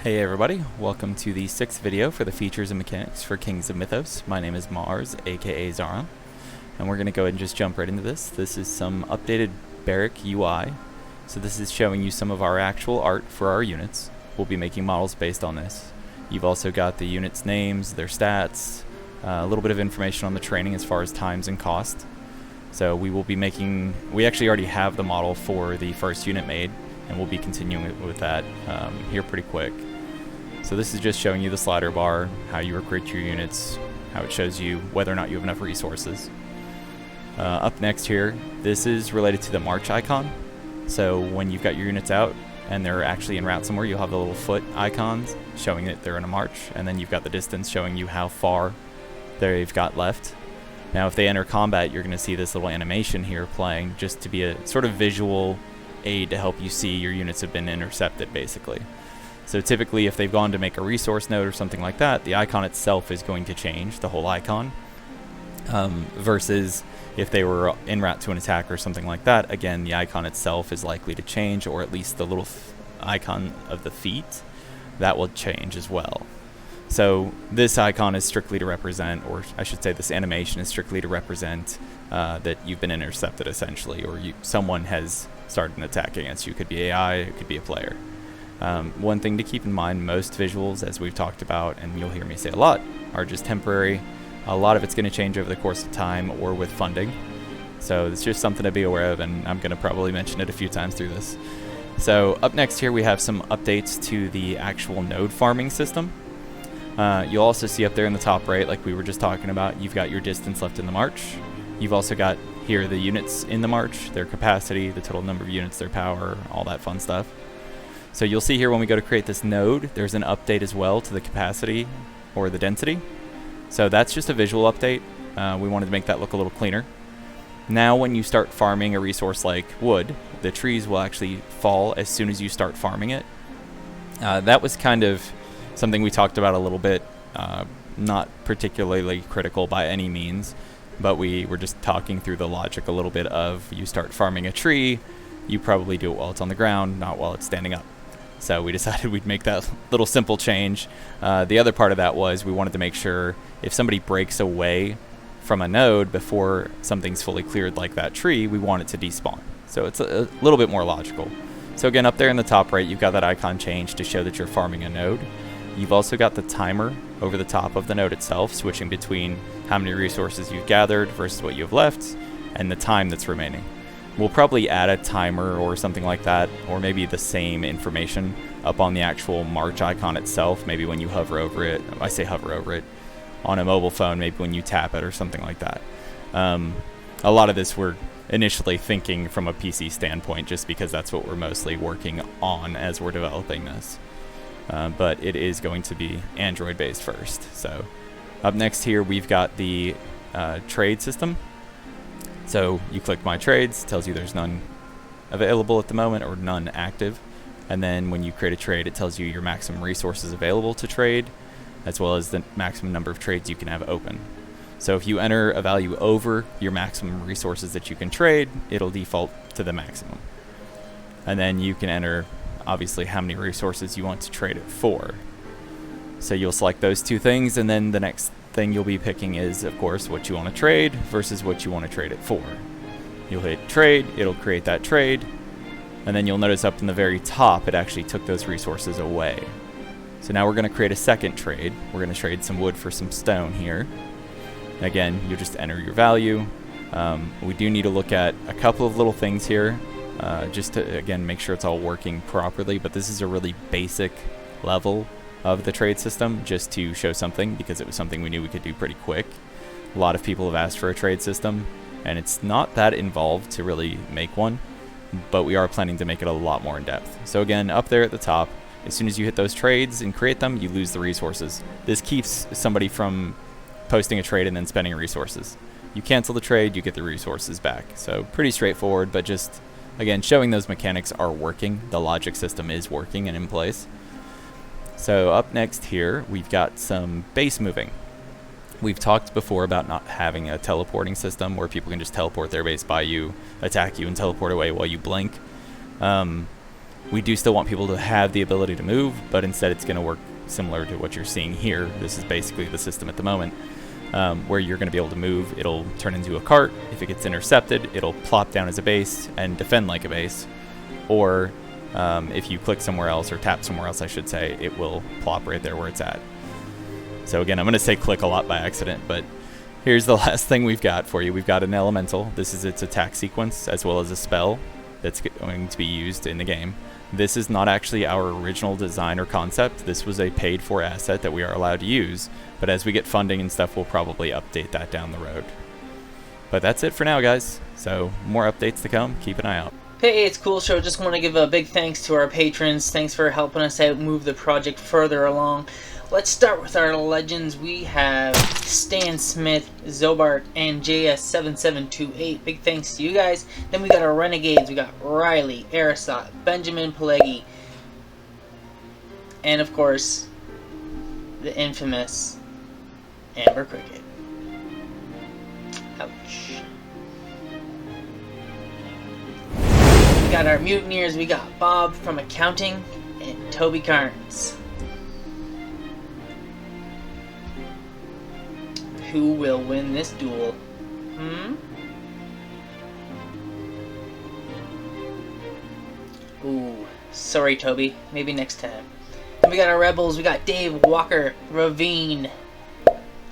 Hey everybody, welcome to the 6th video for the features and mechanics for Kings of Mythos. My name is Mars, aka Zara, and we're going to go ahead and just jump right into this. This is some updated Barrack UI. So this is showing you some of our actual art for our units. We'll be making models based on this. You've also got the units' names, their stats, a little bit of information on the training as far as times and cost. So we will be making, we actually already have the model for the first unit made, and we'll be continuing with that here pretty quick. So this is just showing you the slider bar, how you recruit your units, how it shows you whether or not you have enough resources. Up next here, this is related to the march icon. So when you've got your units out and they're actually en route somewhere, you'll have the little foot icons showing that they're in a march, and then you've got the distance showing you how far they've got left. Now if they enter combat, you're going to see this little animation here playing just to be a sort of visual aid to help you see your units have been intercepted basically. So typically if they've gone to make a resource node or something like that, the icon itself is going to change, the whole icon, versus if they were en route to an attack or something like that, again the icon itself is likely to change, or at least the little icon of the feet, that will change as well. So this icon is strictly to represent, or I should say this animation is strictly to represent that you've been intercepted essentially, or someone has started an attack against you. It could be AI, it could be a player. One thing to keep in mind, most visuals, as we've talked about, and you'll hear me say a lot, are just temporary. A lot of it's going to change over the course of time or with funding. So it's just something to be aware of, and I'm going to probably mention it a few times through this. So up next here we have some updates to the actual node farming system. You'll also see up there in the top right, like we were just talking about, you've got your distance left in the march. You've also got here the units in the march, their capacity, the total number of units, their power, all that fun stuff. So you'll see here when we go to create this node, there's an update as well to the capacity or the density. So that's just a visual update. We wanted to make that look a little cleaner. Now when you start farming a resource like wood, the trees will actually fall as soon as you start farming it. That was kind of something we talked about a little bit, not particularly critical by any means, but we were just talking through the logic a little bit of you start farming a tree, you probably do it while it's on the ground, not while it's standing up. So we decided we'd make that little simple change. The other part of that was we wanted to make sure if somebody breaks away from a node before something's fully cleared like that tree, we want it to despawn. So it's a little bit more logical. So again, up there in the top right, you've got that icon change to show that you're farming a node. You've also got the timer over the top of the node itself, switching between how many resources you've gathered versus what you have left and the time that's remaining. We'll probably add a timer or something like that, or maybe the same information up on the actual march icon itself, maybe when you hover over it. I say hover over it on a mobile phone, maybe when you tap it or something like that. A lot of this we're initially thinking from a PC standpoint, just because that's what we're mostly working on as we're developing this. But it is going to be Android based first. So up next here we've got the trade system. So you click my trades, tells you there's none available at the moment or none active. And then when you create a trade, it tells you your maximum resources available to trade, as well as the maximum number of trades you can have open. So if you enter a value over your maximum resources that you can trade, it'll default to the maximum. And then you can enter obviously how many resources you want to trade it for. So you'll select those two things, and then the next thing you'll be picking is, of course, what you want to trade versus what you want to trade it for. You'll hit trade, it'll create that trade, and then you'll notice up in the very top it actually took those resources away. So now we're going to create a second trade. We're going to trade some wood for some stone here. Again, you just enter your value. We do need to look at a couple of little things here, just to again make sure it's all working properly, but this is a really basic level of the trade system, just to show something, because it was something we knew we could do pretty quick. A lot of people have asked for a trade system, and it's not that involved to really make one, but we are planning to make it a lot more in depth. So again, up there at the top, as soon as you hit those trades and create them, you lose the resources. This keeps somebody from posting a trade and then spending resources. You cancel the trade, you get the resources back. So pretty straightforward, but just again showing those mechanics are working. The logic system is working and in place. So up next here, we've got some base moving. We've talked before about not having a teleporting system where people can just teleport their base by you, attack you, and teleport away while you blink. We do still want people to have the ability to move, but instead it's going to work similar to what you're seeing here. This is basically the system at the moment, where you're going to be able to move. It'll turn into a cart. If it gets intercepted, it'll plop down as a base and defend like a base. Or if you click somewhere else, or tap somewhere else I should say, it will plop right there where it's at. So again, I'm going to say click a lot by accident, but here's the last thing we've got for you. We've got an elemental. This is its attack sequence, as well as a spell that's going to be used in the game. This is not actually our original design or concept. This was a paid for asset that we are allowed to use, but as we get funding and stuff, we'll probably update that down the road. But that's it for now, guys. So more updates to come. Keep an eye out. Hey, it's Cool Show. Just want to give a big thanks to our patrons. Thanks for helping us out move the project further along. Let's start with our legends. We have Stan Smith, Zobart, and JS7728. Big thanks to you guys. Then we got our Renegades. We got Riley, Arasat, Benjamin Pelegi, and of course, the infamous Amber Cricket. Ouch. We got our Mutineers. We got Bob from Accounting and Toby Carnes. Who will win this duel? Ooh, sorry Toby. Maybe next time. Then we got our Rebels. We got Dave Walker, Ravine,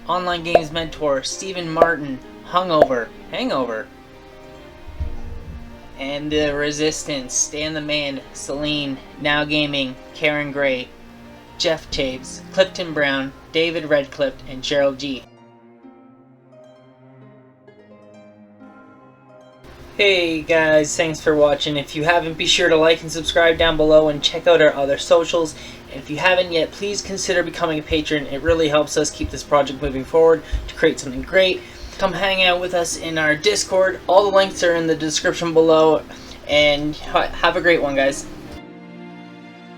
Online Games Mentor, Stephen Martin, Hangover, and the Resistance, Stan the Man, Celine, Now Gaming, Karen Gray, Jeff Taves, Clifton Brown, David Redcliffe, and Gerald G. Hey guys, thanks for watching. If you haven't, be sure to like and subscribe down below and check out our other socials. And if you haven't yet, please consider becoming a patron. It really helps us keep this project moving forward to create something great. Come hang out with us in our Discord. All the links are in the description below. And have a great one, guys.